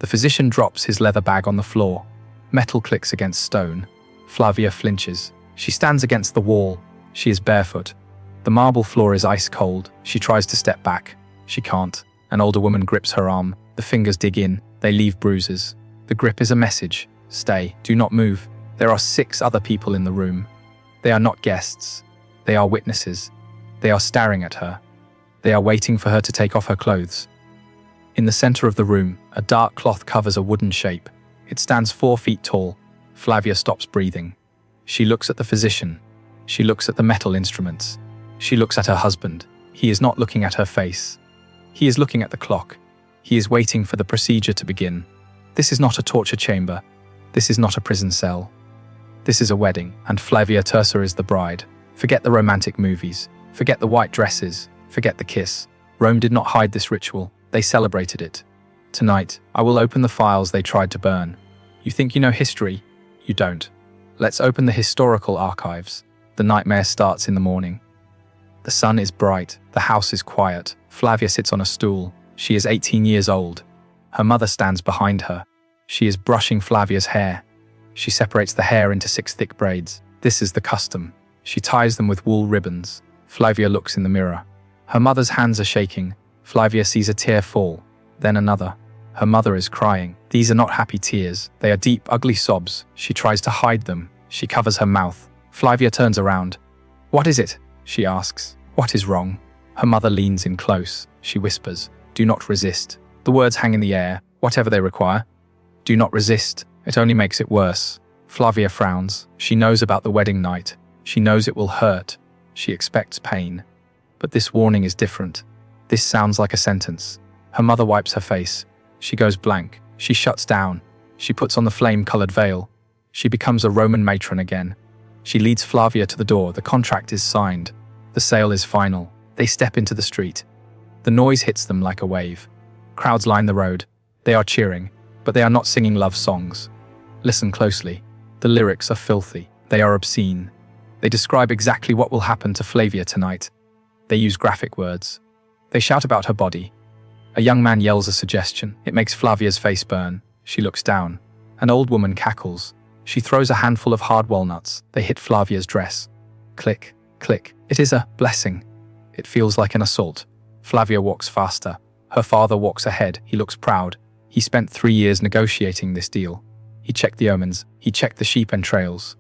The physician drops his leather bag on the floor. Metal clicks against stone. Flavia flinches. She stands against the wall. She is barefoot. The marble floor is ice cold. She tries to step back. She can't. An older woman grips her arm. The fingers dig in. They leave bruises. The grip is a message. Stay. Do not move. There are 6 other people in the room. They are not guests. They are witnesses. They are staring at her. They are waiting for her to take off her clothes. In the center of the room, a dark cloth covers a wooden shape. It stands 4 feet tall. Flavia stops breathing. She looks at the physician. She looks at the metal instruments. She looks at her husband. He is not looking at her face. He is looking at the clock. He is waiting for the procedure to begin. This is not a torture chamber. This is not a prison cell. This is a wedding, and Flavia Tersa is the bride. Forget the romantic movies. Forget the white dresses. Forget the kiss. Rome did not hide this ritual. They celebrated it. Tonight, I will open the files they tried to burn. You think you know history? You don't. Let's open the historical archives. The nightmare starts in the morning. The sun is bright. The house is quiet. Flavia sits on a stool. She is 18 years old. Her mother stands behind her. She is brushing Flavia's hair. She separates the hair into 6 thick braids. This is the custom. She ties them with wool ribbons. Flavia looks in the mirror. Her mother's hands are shaking. Flavia sees a tear fall, then another. Her mother is crying. These are not happy tears. They are deep, ugly sobs. She tries to hide them. She covers her mouth. Flavia turns around. "What is it?" she asks. "What is wrong?" Her mother leans in close. She whispers, "Do not resist." The words hang in the air, whatever they require. Do not resist. It only makes it worse. Flavia frowns. She knows about the wedding night. She knows it will hurt. She expects pain. But this warning is different. This sounds like a sentence. Her mother wipes her face. She goes blank. She shuts down. She puts on the flame-colored veil. She becomes a Roman matron again. She leads Flavia to the door. The contract is signed. The sale is final. They step into the street. The noise hits them like a wave. Crowds line the road. They are cheering, but they are not singing love songs. Listen closely. The lyrics are filthy. They are obscene. They describe exactly what will happen to Flavia tonight. They use graphic words. They shout about her body. A young man yells a suggestion. It makes Flavia's face burn. She looks down. An old woman cackles. She throws a handful of hard walnuts. They hit Flavia's dress. Click, click. It is a blessing. It feels like an assault. Flavia walks faster. Her father walks ahead. He looks proud. He spent 3 years negotiating this deal. He checked the omens. He checked the sheep entrails.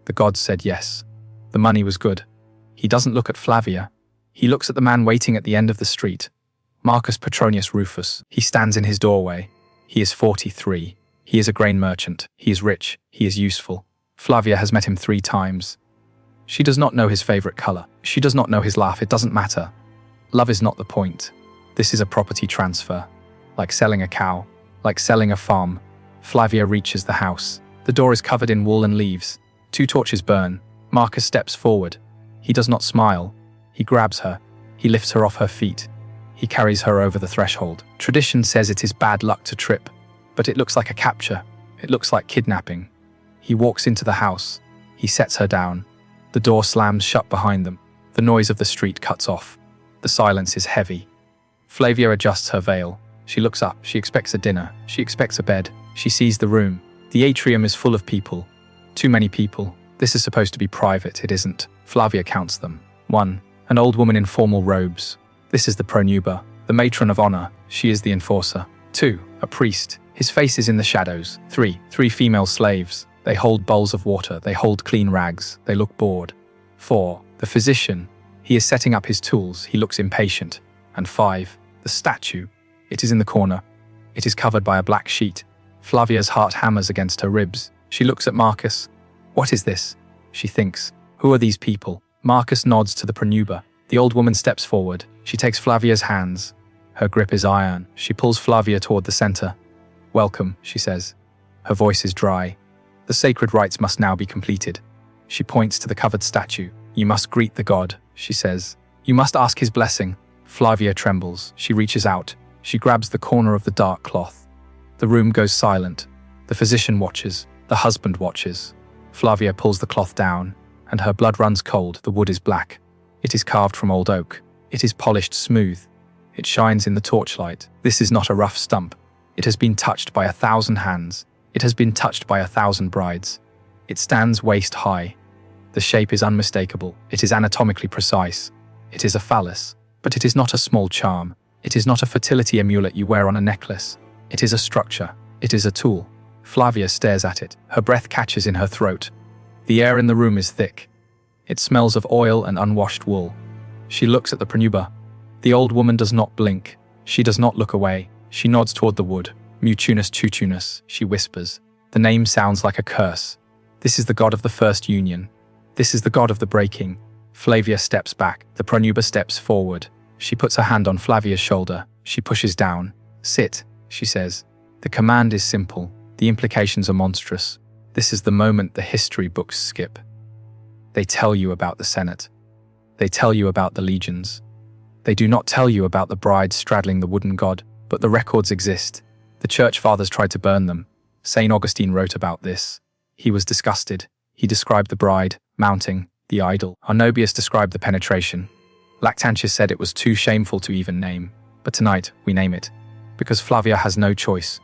The gods said yes. The money was good. He doesn't look at Flavia. He looks at the man waiting at the end of the street. Marcus Petronius Rufus. He stands in his doorway. He is 43. He is a grain merchant. He is rich. He is useful. Flavia has met him 3 times. She does not know his favorite color. She does not know his laugh. It doesn't matter. Love is not the point. This is a property transfer. Like selling a cow. Like selling a farm. Flavia reaches the house. The door is covered in wool and leaves. 2 torches burn. Marcus steps forward. He does not smile. He grabs her. He lifts her off her feet. He carries her over the threshold. Tradition says it is bad luck to trip, but it looks like a capture. It looks like kidnapping. He walks into the house. He sets her down. The door slams shut behind them. The noise of the street cuts off. The silence is heavy. Flavia adjusts her veil. She looks up. She expects a dinner. She expects a bed. She sees the room. The atrium is full of people. Too many people. This is supposed to be private. It isn't. Flavia counts them. 1. An old woman in formal robes. This is the pronuba, the matron of honor. She is the enforcer. 2. A priest. His face is in the shadows. 3. 3 female slaves. They hold bowls of water. They hold clean rags. They look bored. 4. The physician. He is setting up his tools. He looks impatient. And 5. The statue. It is in the corner. It is covered by a black sheet. Flavia's heart hammers against her ribs. She looks at Marcus. What is this? She thinks. Who are these people? Marcus nods to the pronuba. The old woman steps forward. She takes Flavia's hands. Her grip is iron. She pulls Flavia toward the center. Welcome, she says. Her voice is dry. The sacred rites must now be completed. She points to the covered statue. You must greet the god, she says. You must ask his blessing. Flavia trembles. She reaches out. She grabs the corner of the dark cloth. The room goes silent. The physician watches. The husband watches. Flavia pulls the cloth down, and her blood runs cold. The wood is black. It is carved from old oak. It is polished smooth. It shines in the torchlight. This is not a rough stump. It has been touched by 1,000 hands. It has been touched by 1,000 brides. It stands waist high. The shape is unmistakable. It is anatomically precise. It is a phallus, but it is not a small charm. It is not a fertility amulet you wear on a necklace. It is a structure. It is a tool. Flavia stares at it. Her breath catches in her throat. The air in the room is thick. It smells of oil and unwashed wool. She looks at the pronuba. The old woman does not blink. She does not look away. She nods toward the wood. Mutunus tutunus, she whispers. The name sounds like a curse. This is the god of the first union. This is the god of the breaking. Flavia steps back. The pronuba steps forward. She puts her hand on Flavia's shoulder. She pushes down. Sit, she says. The command is simple. The implications are monstrous. This is the moment the history books skip. They tell you about the Senate. They tell you about the legions. They do not tell you about the bride straddling the wooden god, but the records exist. The church fathers tried to burn them. St. Augustine wrote about this. He was disgusted. He described the bride, mounting, the idol. Arnobius described the penetration. Lactantius said it was too shameful to even name. But tonight, we name it. Because Flavia has no choice.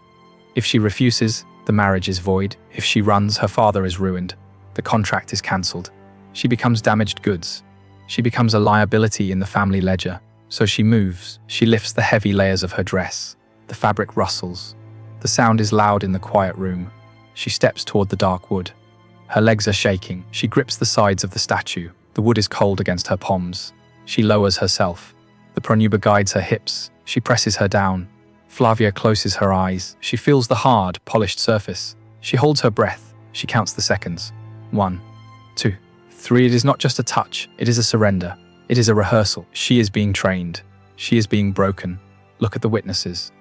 If she refuses, the marriage is void. If she runs, her father is ruined. The contract is cancelled. She becomes damaged goods. She becomes a liability in the family ledger. So she moves. She lifts the heavy layers of her dress. The fabric rustles. The sound is loud in the quiet room. She steps toward the dark wood. Her legs are shaking. She grips the sides of the statue. The wood is cold against her palms. She lowers herself. The pronuba guides her hips. She presses her down. Flavia closes her eyes. She feels the hard, polished surface. She holds her breath. She counts the seconds. 1, 2, 3. It is not just a touch. It is a surrender. It is a rehearsal. She is being trained. She is being broken. Look at the witnesses.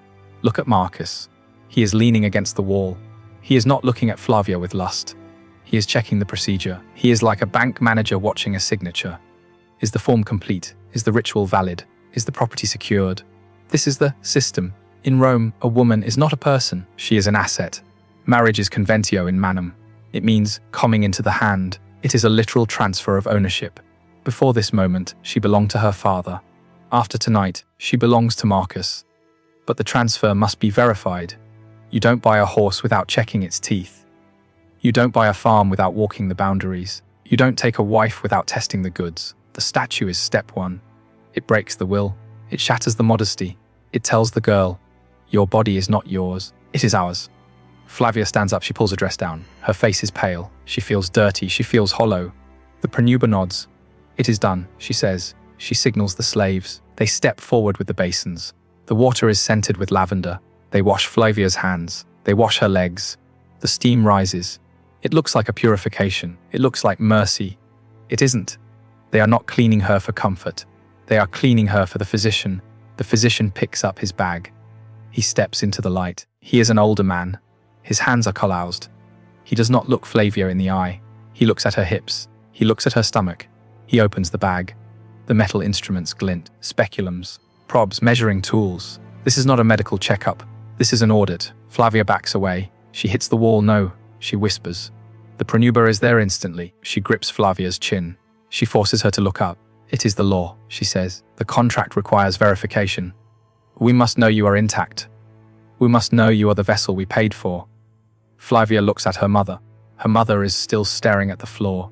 Look at Marcus. He is leaning against the wall. He is not looking at Flavia with lust. He is checking the procedure. He is like a bank manager watching a signature. Is the form complete? Is the ritual valid? Is the property secured? This is the system. In Rome, a woman is not a person. She is an asset. Marriage is conventio in manum. It means coming into the hand. It is a literal transfer of ownership. Before this moment, she belonged to her father. After tonight, she belongs to Marcus. But the transfer must be verified. You don't buy a horse without checking its teeth. You don't buy a farm without walking the boundaries. You don't take a wife without testing the goods. The statue is step 1. It breaks the will. It shatters the modesty. It tells the girl, your body is not yours. It is ours. Flavia stands up. She pulls her dress down. Her face is pale. She feels dirty. She feels hollow. The pronuba nods. It is done, she says. She signals the slaves. They step forward with the basins. The water is scented with lavender. They wash Flavia's hands. They wash her legs. The steam rises. It looks like a purification. It looks like mercy. It isn't. They are not cleaning her for comfort. They are cleaning her for the physician. The physician picks up his bag. He steps into the light. He is an older man. His hands are calloused. He does not look Flavia in the eye. He looks at her hips. He looks at her stomach. He opens the bag. The metal instruments glint. Speculums. Probes. Measuring tools. This is not a medical checkup. This is an audit. Flavia backs away. She hits the wall. No, she whispers. The pronuba is there instantly. She grips Flavia's chin. She forces her to look up. It is the law, she says. The contract requires verification. We must know you are intact. We must know you are the vessel we paid for. Flavia looks at her mother. Her mother is still staring at the floor.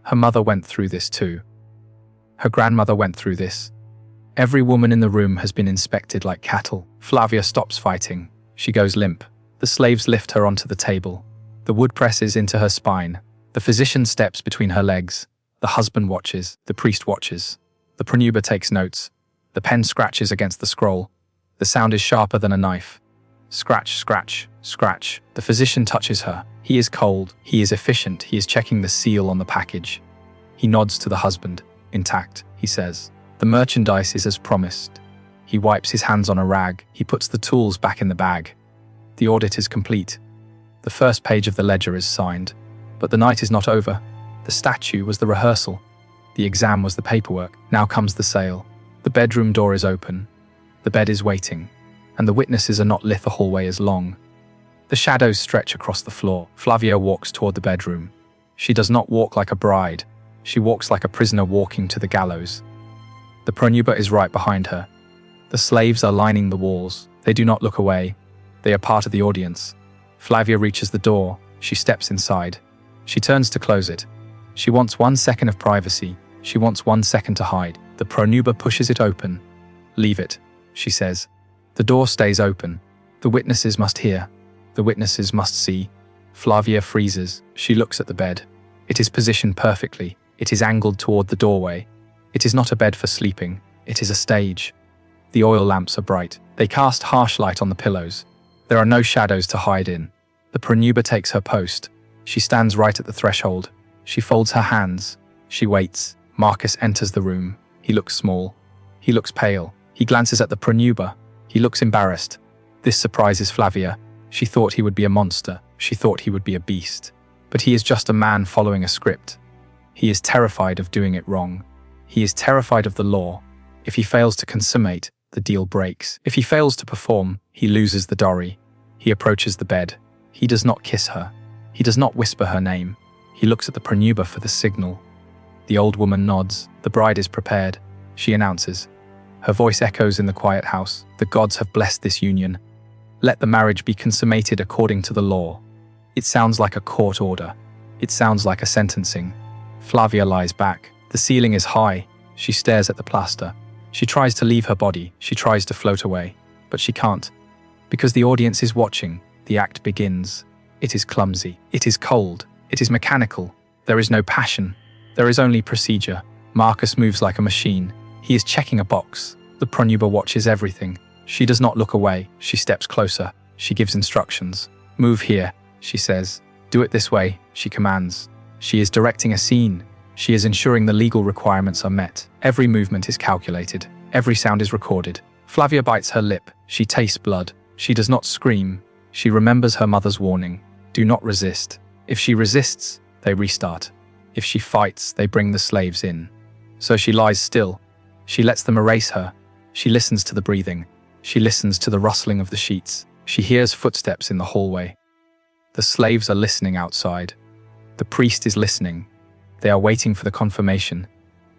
Her mother went through this too. Her grandmother went through this. Every woman in the room has been inspected like cattle. Flavia stops fighting. She goes limp. The slaves lift her onto the table. The wood presses into her spine. The physician steps between her legs. The husband watches. The priest watches. The pronuba takes notes. The pen scratches against the scroll. The sound is sharper than a knife. Scratch, scratch, scratch. The physician touches her. He is cold. He is efficient. He is checking the seal on the package. He nods to the husband. Intact, he says. The merchandise is as promised. He wipes his hands on a rag. He puts the tools back in the bag. The audit is complete. The first page of the ledger is signed. But the night is not over. The statue was the rehearsal. The exam was the paperwork. Now comes the sale. The bedroom door is open. The bed is waiting. And the witnesses are not lit. The hallway is long. The shadows stretch across the floor. Flavia walks toward the bedroom. She does not walk like a bride. She walks like a prisoner walking to the gallows. The pronuba is right behind her. The slaves are lining the walls. They do not look away. They are part of the audience. Flavia reaches the door. She steps inside. She turns to close it. She wants 1 second of privacy. She wants 1 second to hide. The pronuba pushes it open. "Leave it," she says. The door stays open. The witnesses must hear. The witnesses must see. Flavia freezes. She looks at the bed. It is positioned perfectly. It is angled toward the doorway. It is not a bed for sleeping. It is a stage. The oil lamps are bright. They cast harsh light on the pillows. There are no shadows to hide in. The pronuba takes her post. She stands right at the threshold. She folds her hands. She waits. Marcus enters the room. He looks small. He looks pale. He glances at the pronuba. He looks embarrassed. This surprises Flavia. She thought he would be a monster. She thought he would be a beast. But he is just a man following a script. He is terrified of doing it wrong. He is terrified of the law. If he fails to consummate, the deal breaks. If he fails to perform, he loses the dowry. He approaches the bed. He does not kiss her. He does not whisper her name. He looks at the pronuba for the signal. The old woman nods. The bride is prepared. She announces. Her voice echoes in the quiet house. The gods have blessed this union. Let the marriage be consummated according to the law. It sounds like a court order. It sounds like a sentencing. Flavia lies back. The ceiling is high. She stares at the plaster. She tries to leave her body. She tries to float away. But she can't. Because the audience is watching, the act begins. It is clumsy. It is cold. It is mechanical. There is no passion. There is only procedure. Marcus moves like a machine. He is checking a box. The pronuba watches everything. She does not look away. She steps closer. She gives instructions. Move here, she says. Do it this way, she commands. She is directing a scene. She is ensuring the legal requirements are met. Every movement is calculated. Every sound is recorded. Flavia bites her lip. She tastes blood. She does not scream. She remembers her mother's warning. Do not resist. If she resists, they restart. If she fights, they bring the slaves in. So she lies still. She lets them erase her. She listens to the breathing. She listens to the rustling of the sheets. She hears footsteps in the hallway. The slaves are listening outside. The priest is listening. They are waiting for the confirmation.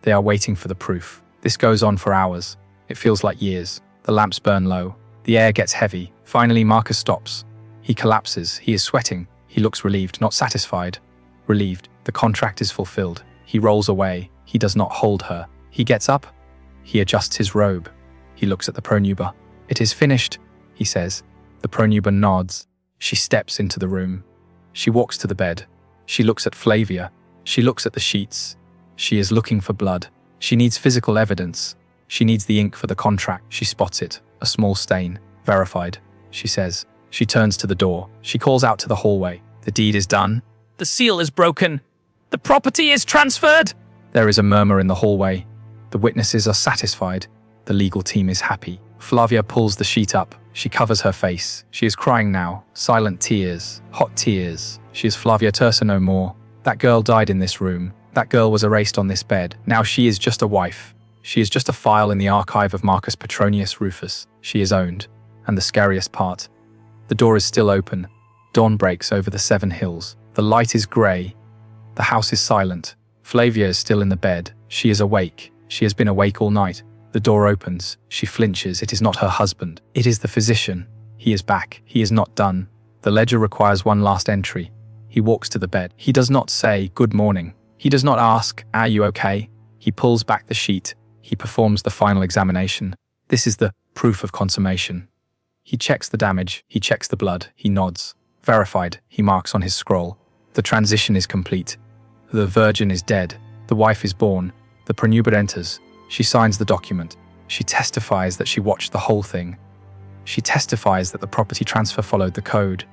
They are waiting for the proof. This goes on for hours. It feels like years. The lamps burn low. The air gets heavy. Finally, Marcus stops. He collapses. He is sweating. He looks relieved, not satisfied. Relieved. The contract is fulfilled. He rolls away. He does not hold her. He gets up. He adjusts his robe. He looks at the pronuba. It is finished, he says. The pronuba nods. She steps into the room. She walks to the bed. She looks at Flavia. She looks at the sheets. She is looking for blood. She needs physical evidence. She needs the ink for the contract. She spots it. A small stain. Verified, she says. She turns to the door. She calls out to the hallway. The deed is done. The seal is broken. The property is transferred. There is a murmur in the hallway. The witnesses are satisfied. The legal team is happy. Flavia pulls the sheet up. She covers her face. She is crying now. Silent tears. Hot tears. She is Flavia Tersa no more. That girl died in this room. That girl was erased on this bed. Now she is just a wife. She is just a file in the archive of Marcus Petronius Rufus. She is owned. And the scariest part. The door is still open. Dawn breaks over the 7 hills. The light is grey. The house is silent. Flavia is still in the bed. She is awake. She has been awake all night. The door opens. She flinches. It is not her husband. It is the physician. He is back. He is not done. The ledger requires one last entry. He walks to the bed. He does not say, "Good morning." He does not ask, "Are you okay?" He pulls back the sheet. He performs the final examination. This is the proof of consummation. He checks the damage. He checks the blood. He nods. Verified. He marks on his scroll. The transition is complete. The virgin is dead. The wife is born. The pronuba enters. She signs the document. She testifies that she watched the whole thing. She testifies that the property transfer followed the code.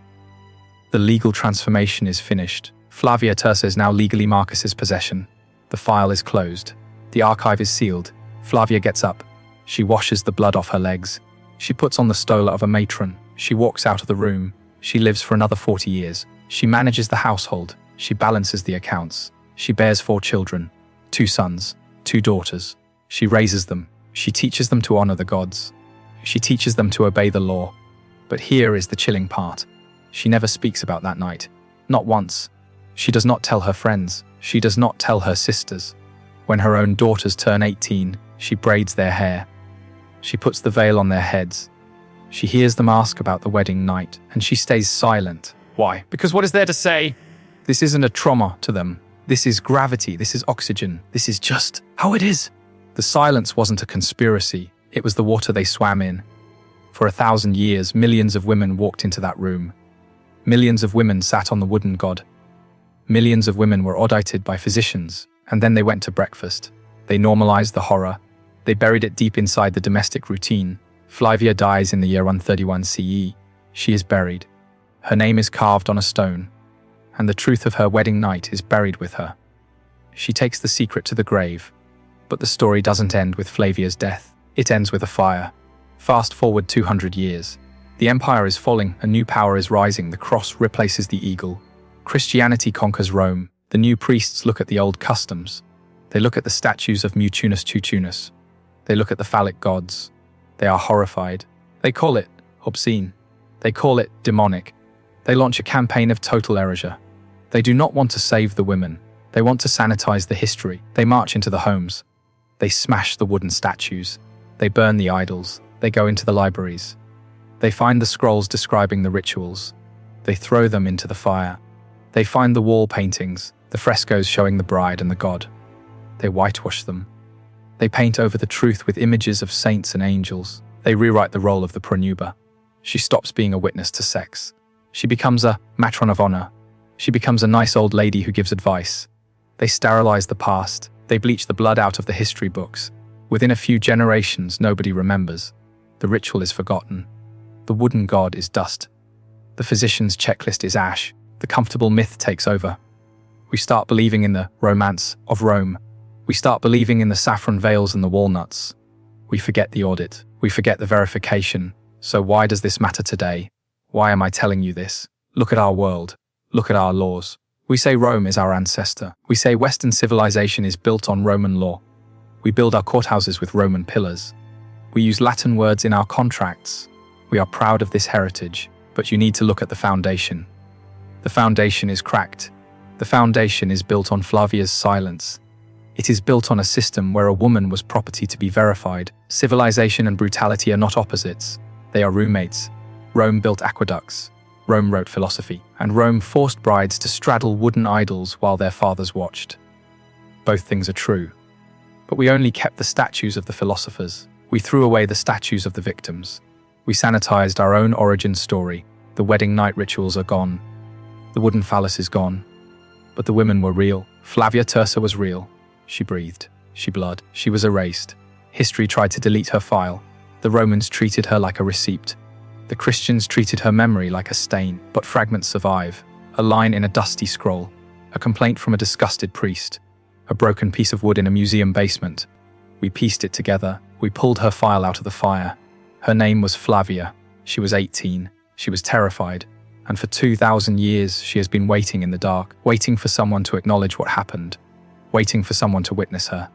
The legal transformation is finished. Flavia Tersa is now legally Marcus's possession. The file is closed. The archive is sealed. Flavia gets up. She washes the blood off her legs. She puts on the stola of a matron. She walks out of the room. She lives for another 40 years. She manages the household. She balances the accounts. She bears 4 children, 2 sons, 2 daughters. She raises them. She teaches them to honor the gods. She teaches them to obey the law. But here is the chilling part. She never speaks about that night. Not once. She does not tell her friends. She does not tell her sisters. When her own daughters turn 18, she braids their hair. She puts the veil on their heads. She hears them ask about the wedding night, and she stays silent. Why? Because what is there to say? This isn't a trauma to them. This is gravity, this is oxygen, this is just how it is. The silence wasn't a conspiracy, it was the water they swam in. For 1,000 years, millions of women walked into that room. Millions of women sat on the wooden god. Millions of women were audited by physicians, and then they went to breakfast. They normalized the horror. They buried it deep inside the domestic routine. Flavia dies in the year 131 CE. She is buried. Her name is carved on a stone, and the truth of her wedding night is buried with her. She takes the secret to the grave. But the story doesn't end with Flavia's death. It ends with a fire. Fast forward 200 years. The empire is falling, a new power is rising, the cross replaces the eagle. Christianity conquers Rome. The new priests look at the old customs. They look at the statues of Mutunus Tutunus. They look at the phallic gods. They are horrified. They call it obscene. They call it demonic. They launch a campaign of total erasure. They do not want to save the women. They want to sanitize the history. They march into the homes. They smash the wooden statues. They burn the idols. They go into the libraries. They find the scrolls describing the rituals. They throw them into the fire. They find the wall paintings, the frescoes showing the bride and the god. They whitewash them. They paint over the truth with images of saints and angels. They rewrite the role of the pronuba. She stops being a witness to sex. She becomes a matron of honor. She becomes a nice old lady who gives advice. They sterilize the past. They bleach the blood out of the history books. Within a few generations, nobody remembers. The ritual is forgotten. The wooden god is dust. The physician's checklist is ash. The comfortable myth takes over. We start believing in the romance of Rome. We start believing in the saffron veils and the walnuts. We forget the audit. We forget the verification. So why does this matter today? Why am I telling you this? Look at our world. Look at our laws. We say Rome is our ancestor. We say Western civilization is built on Roman law. We build our courthouses with Roman pillars. We use Latin words in our contracts. We are proud of this heritage, but you need to look at the foundation. The foundation is cracked. The foundation is built on Flavia's silence. It is built on a system where a woman was property to be verified. Civilization and brutality are not opposites. They are roommates. Rome built aqueducts. Rome wrote philosophy, and Rome forced brides to straddle wooden idols while their fathers watched. Both things are true. But we only kept the statues of the philosophers. We threw away the statues of the victims. We sanitized our own origin story. The wedding night rituals are gone. The wooden phallus is gone. But the women were real. Flavia Tersa was real. She breathed. She bled. She was erased. History tried to delete her file. The Romans treated her like a receipt. The Christians treated her memory like a stain, but fragments survive. A line in a dusty scroll, a complaint from a disgusted priest, a broken piece of wood in a museum basement. We pieced it together. We pulled her file out of the fire. Her name was Flavia. She was 18. She was terrified. And for 2,000 years, she has been waiting in the dark, waiting for someone to acknowledge what happened, waiting for someone to witness her.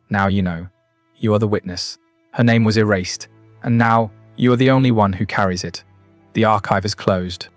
Now you know. You are the witness. Her name was erased, and now you are the only one who carries it. The archive is closed.